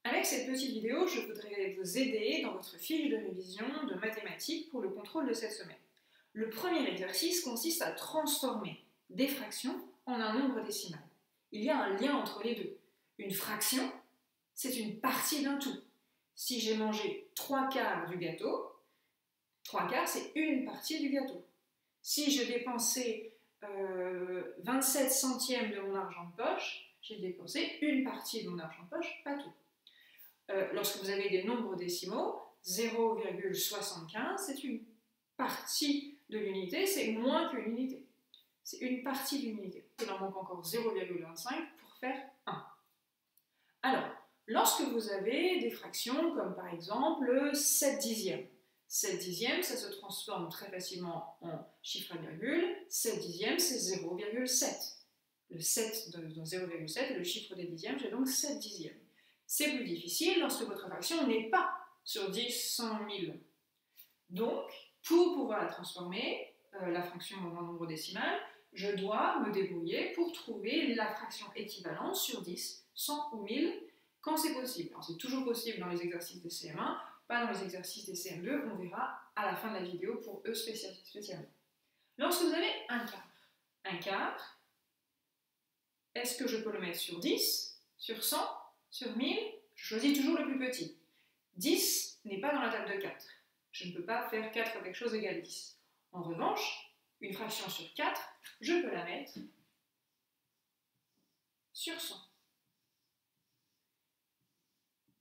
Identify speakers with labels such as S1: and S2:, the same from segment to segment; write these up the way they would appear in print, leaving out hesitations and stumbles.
S1: Avec cette petite vidéo, je voudrais vous aider dans votre fiche de révision de mathématiques pour le contrôle de cette semaine. Le premier exercice consiste à transformer des fractions en un nombre décimal. Il y a un lien entre les deux. Une fraction, c'est une partie d'un tout. Si j'ai mangé 3/4 du gâteau, 3/4 c'est une partie du gâteau. Si j'ai dépensé 27 centièmes de mon argent de poche, j'ai dépensé une partie de mon argent de poche, pas tout. Lorsque vous avez des nombres décimaux, 0,75 c'est une partie de l'unité, c'est moins qu'une unité. C'est une partie d'une unité. Il en manque encore 0,25 pour faire 1. Alors, lorsque vous avez des fractions comme par exemple 7 dixièmes, 7 dixièmes, ça se transforme très facilement en chiffre à virgule. 7 dixièmes, c'est 0,7. Le 7 dans 0,7 est le chiffre des dixièmes, j'ai donc 7 dixièmes. C'est plus difficile lorsque votre fraction n'est pas sur 10, 100, 1000. Donc, pour pouvoir la transformer, la fraction en un nombre décimal, je dois me débrouiller pour trouver la fraction équivalente sur 10, 100 ou 1000 quand c'est possible. Alors, c'est toujours possible dans les exercices des CM1, pas dans les exercices des CM2, on verra à la fin de la vidéo pour eux spécialement. Lorsque vous avez un quart, est-ce que je peux le mettre sur 10, sur 100, sur 1000? Je choisis toujours le plus petit. 10 n'est pas dans la table de 4. Je ne peux pas faire 4 avec chose égale 10. En revanche, une fraction sur 4, je peux la mettre sur 100.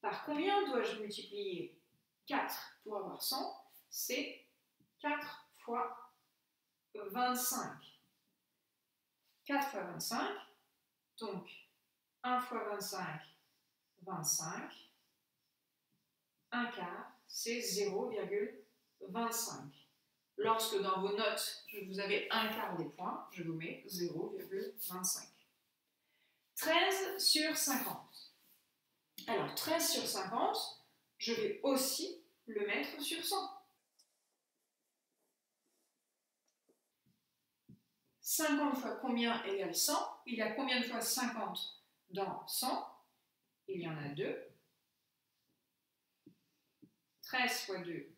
S1: Par combien dois-je multiplier 4 pour avoir 100? C'est 4 fois 25. 4 fois 25, donc 1 fois 25, 25. Un quart, c'est 0,25. Lorsque dans vos notes, vous avez un quart des points, je vous mets 0,25. 13 sur 50. Alors, 13 sur 50, je vais aussi le mettre sur 100. 50 fois combien égale 100? Il y a combien de fois 50 dans 100? Il y en a 2. 13 fois 2,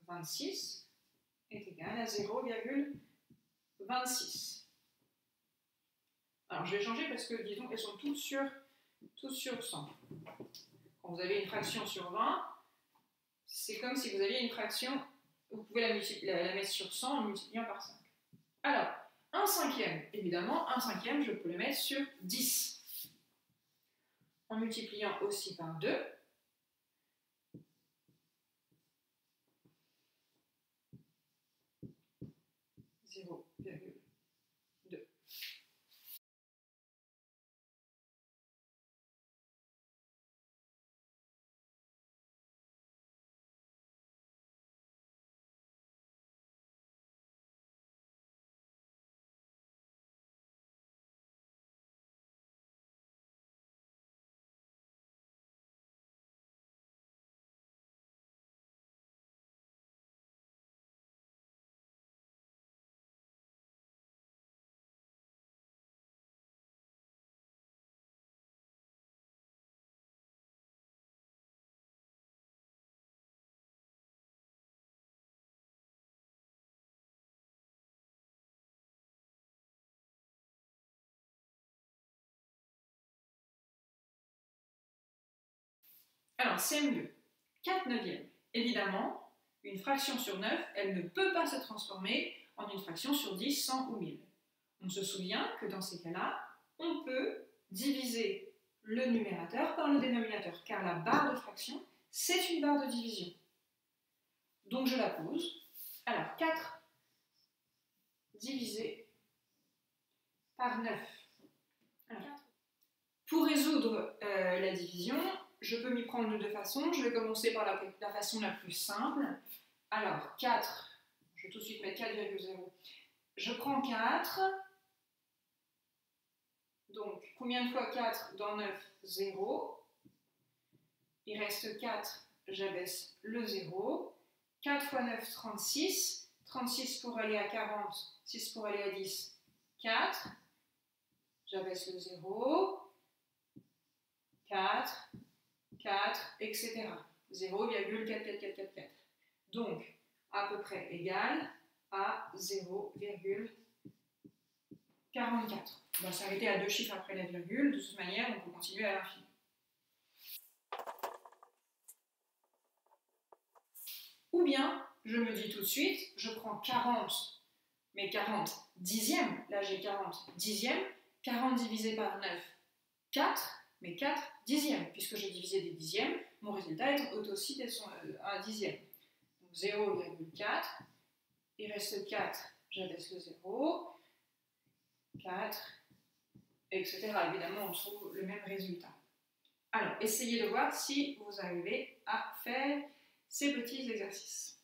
S1: 26, est égal à 0,26. Alors, je vais changer parce que, disons qu'elles sont toutes sur 100. Quand vous avez une fraction sur 20, c'est comme si vous aviez une fraction, vous pouvez la mettre sur 100 en multipliant par 5. Alors, 1 cinquième, évidemment, 1 cinquième, je peux le mettre sur 10. En multipliant aussi par 2, 0,2. Alors, CM2, 4 neuvièmes. Évidemment, une fraction sur 9, elle ne peut pas se transformer en une fraction sur 10, 100 ou 1000. On se souvient que dans ces cas-là, on peut diviser le numérateur par le dénominateur, car la barre de fraction, c'est une barre de division. Donc je la pose. Alors, 4 divisé par 9. Alors, pour résoudre la division, je peux m'y prendre de deux façons. Je vais commencer par la façon la plus simple. Alors, 4, je vais tout de suite mettre 4,0. Je prends 4. Donc, combien de fois 4 dans 9? 0. Il reste 4, j'abaisse le 0. 4 fois 9, 36. 36 pour aller à 40, 6 pour aller à 10, 4. J'abaisse le 0. 4. 4, etc. 0,44444. Donc, à peu près égal à 0,44. On va s'arrêter à 2 chiffres après la virgule. De toute manière, on peut continuer à l'infini. Ou bien, je me dis tout de suite, je prends 40, mais 40 dixièmes. Là, j'ai 40 dixièmes. 40 divisé par 9, 4, mais 4 dixièmes. Puisque j'ai divisé des dixièmes, mon résultat est aussi un dixième. Donc 0,4, il reste 4, j'abaisse le 0, 4, etc. Évidemment, on trouve le même résultat. Alors, essayez de voir si vous arrivez à faire ces petits exercices.